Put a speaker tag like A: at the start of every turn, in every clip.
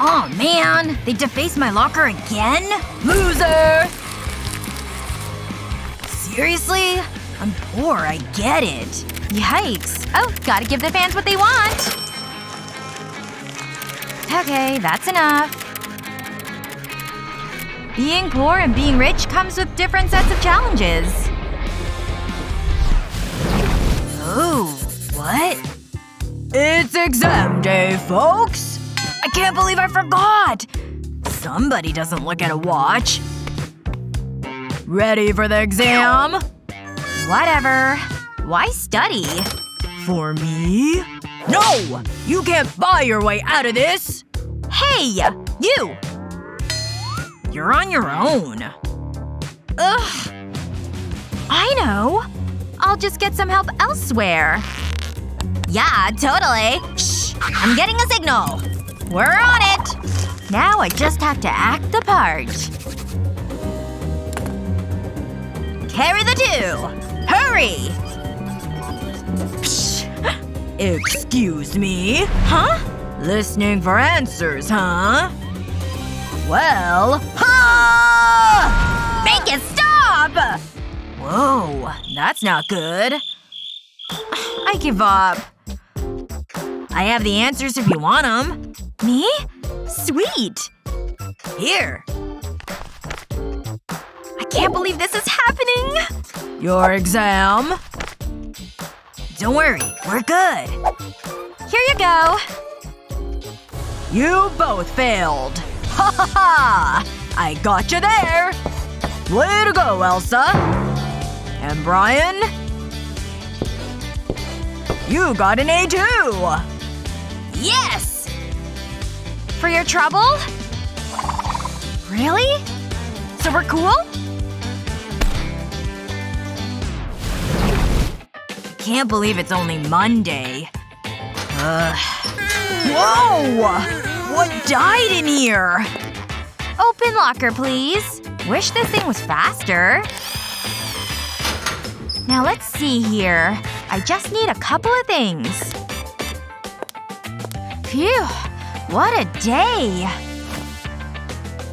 A: Aw, man. They defaced my locker again? Loser! Seriously? I'm poor, I get it.
B: Yikes. Oh, gotta give the fans what they want. Okay, that's enough. Being poor and being rich comes with different sets of challenges.
A: Oh, what? It's exam day, folks! I can't believe I forgot! Somebody doesn't look at a watch. Ready for the exam?
B: Whatever. Why study?
A: For me? No! You can't buy your way out of this!
B: Hey! You!
A: You're on your own.
B: Ugh. I know. I'll just get some help elsewhere. Yeah, totally. Shh! I'm getting a signal. We're on it! Now I just have to act the part. Carry the 2! Hurry!
A: Psh. Excuse me?
B: Huh?
A: Listening for answers, huh? Well… Ha!
B: Make it stop!
A: Whoa, that's not good.
B: I give up.
A: I have the answers if you want them.
B: Me? Sweet.
A: Here.
B: I can't believe this is happening!
A: Your exam. Don't worry, we're good.
B: Here you go.
A: You both failed. Ha ha ha! I got you there! Way to go, Elsa! And Brian? You got an A too!
B: Yes! For your trouble? Really? So we're cool?
A: Can't believe it's only Monday. Whoa! What died in here?
B: Open locker, please. Wish this thing was faster. Now let's see here. I just need a couple of things. Phew. What a day.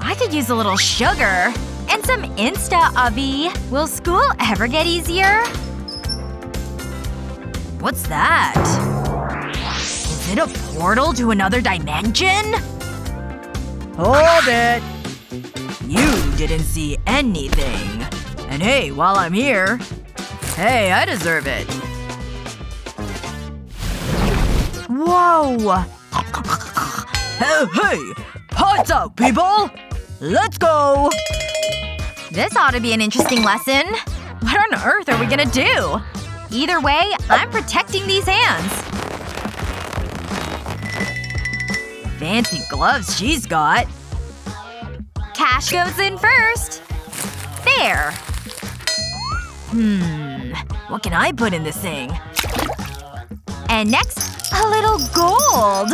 B: I could use a little sugar. And some Insta-Ubby. Will school ever get easier?
A: What's that? Is it a portal to another dimension? Hold it. You didn't see anything. And hey, while I'm here… Hey, I deserve it.
B: Whoa!
A: Hey! Hearts out, people! Let's go!
B: This ought to be an interesting lesson. What on earth are we gonna do? Either way, I'm protecting these hands.
A: Fancy gloves she's got.
B: Cash goes in first. There.
A: What can I put in this thing?
B: And next, a little gold.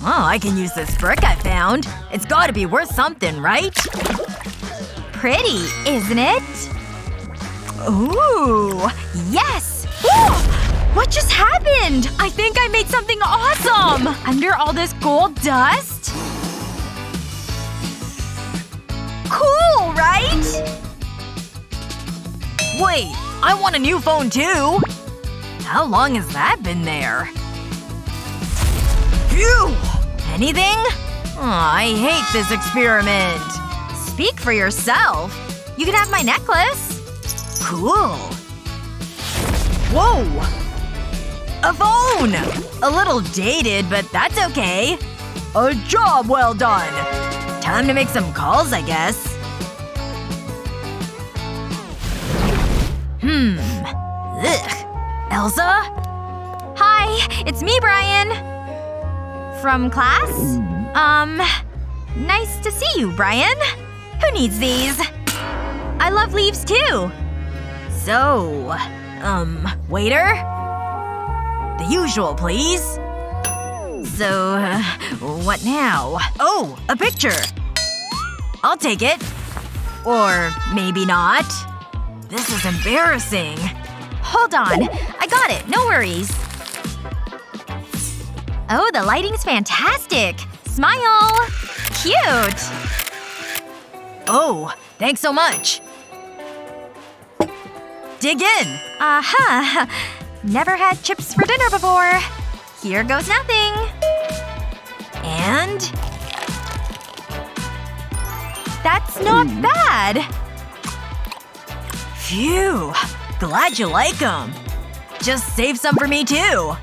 A: Oh, I can use this brick I found. It's gotta be worth something, right?
B: Pretty, isn't it?
A: Ooh.
B: Yes! Ooh! What just happened? I think I made something awesome! Under all this gold dust? Cool, right?
A: Wait, I want a new phone too! How long has that been there? Phew! Anything? Aw, I hate this experiment.
B: Speak for yourself. You can have my necklace.
A: Cool. Whoa! A phone! A little dated, but that's okay. A job well done! Time to make some calls, I guess. Ugh. Elsa?
B: Hi, it's me, Brian. From class? Nice to see you, Brian. Who needs these? I love leaves too.
A: So… waiter? The usual, please. So, what now? Oh, a picture! I'll take it. Or maybe not. This is embarrassing.
B: Hold on. I got it. No worries. Oh, the lighting's fantastic! Smile! Cute!
A: Oh, thanks so much. Dig in!
B: Uh-huh. Never had chips for dinner before. Here goes nothing.
A: And…
B: That's not bad!
A: Phew. Glad you like them. Just save some for me too.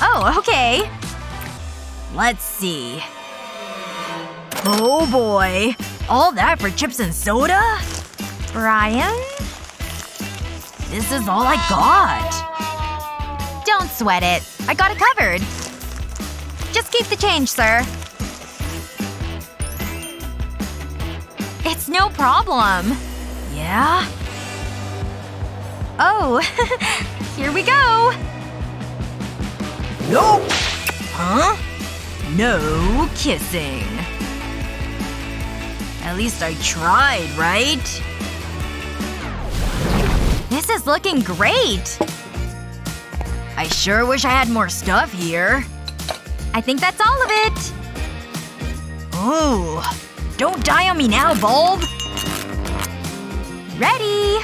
B: Oh, okay.
A: Let's see. Oh boy. All that for chips and soda?
B: Brian?
A: This is all I got.
B: Don't sweat it. I got it covered. Just keep the change, sir. It's no problem.
A: Yeah?
B: Oh. Here we go.
A: Nope! Huh? No kissing. At least I tried, right?
B: This is looking great.
A: I sure wish I had more stuff here.
B: I think that's all of it.
A: Ooh. Don't die on me now, bulb!
B: Ready!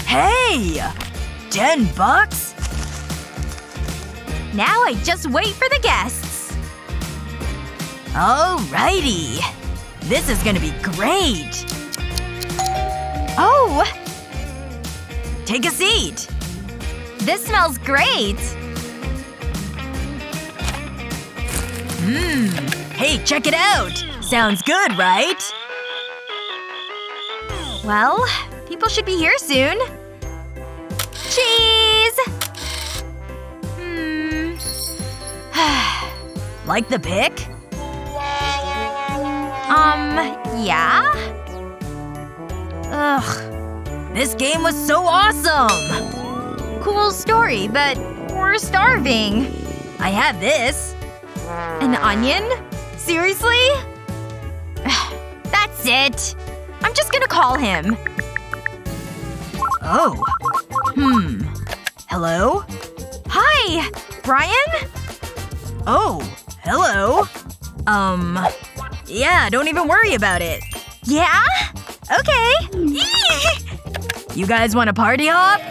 A: Hey! $10?
B: Now I just wait for the guests.
A: Alrighty. This is gonna be great.
B: Oh!
A: Take a seat.
B: This smells great.
A: Hey, check it out! Sounds good, right?
B: Well, people should be here soon. Cheese!
A: Like the pic?
B: Yeah?
A: Ugh. This game was so awesome!
B: Cool story, but we're starving.
A: I have this.
B: An onion? Seriously? That's it. I'm just gonna call him.
A: Oh. Hello?
B: Hi! Brian?
A: Oh. Hello. Yeah, don't even worry about it.
B: Yeah? Okay.
A: You guys want a party hop?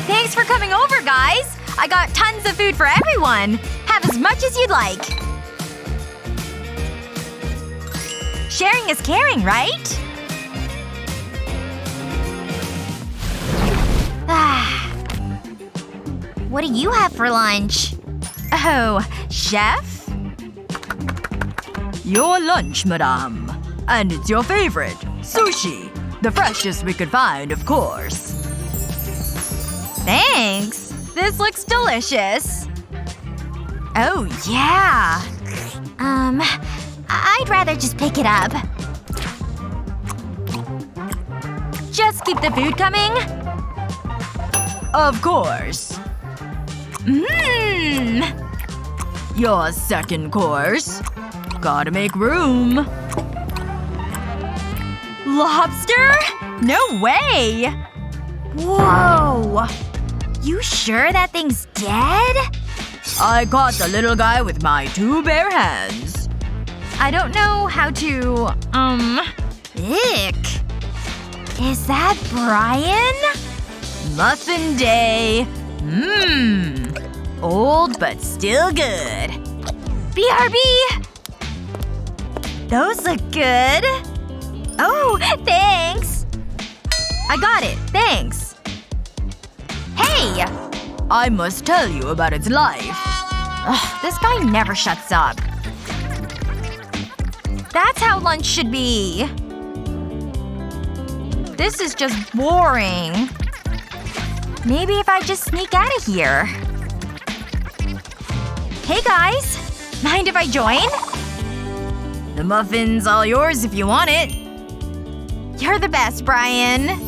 B: Thanks for coming over, guys! I got tons of food for everyone! Have as much as you'd like. Sharing is caring, right? What do you have for lunch? Oh, chef?
A: Your lunch, madame. And it's your favorite. Sushi. The freshest we could find, of course.
B: Thanks. This looks delicious. Oh, yeah. I'd rather just pick it up. Just keep the food coming?
A: Of course. Your second course. Gotta make room.
B: Lobster? No way! Whoa. You sure that thing's dead?
A: I caught the little guy with my 2 bare hands.
B: I don't know how to… Ick. Is that Brian?
A: Muffin day. Old but still good.
B: BRB! Those look good. Oh, thanks. I got it. Thanks. Hey!
A: I must tell you about its life.
B: Ugh, this guy never shuts up. That's how lunch should be. This is just boring. Maybe if I just sneak out of here. Hey guys. Mind if I join?
A: The muffin's all yours if you want it.
B: You're the best, Brian.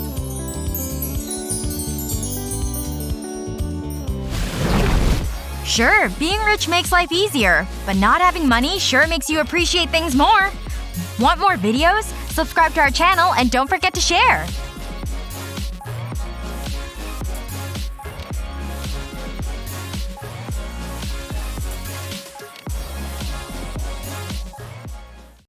B: Sure, being rich makes life easier. But not having money sure makes you appreciate things more. Want more videos? Subscribe to our channel and don't forget to share.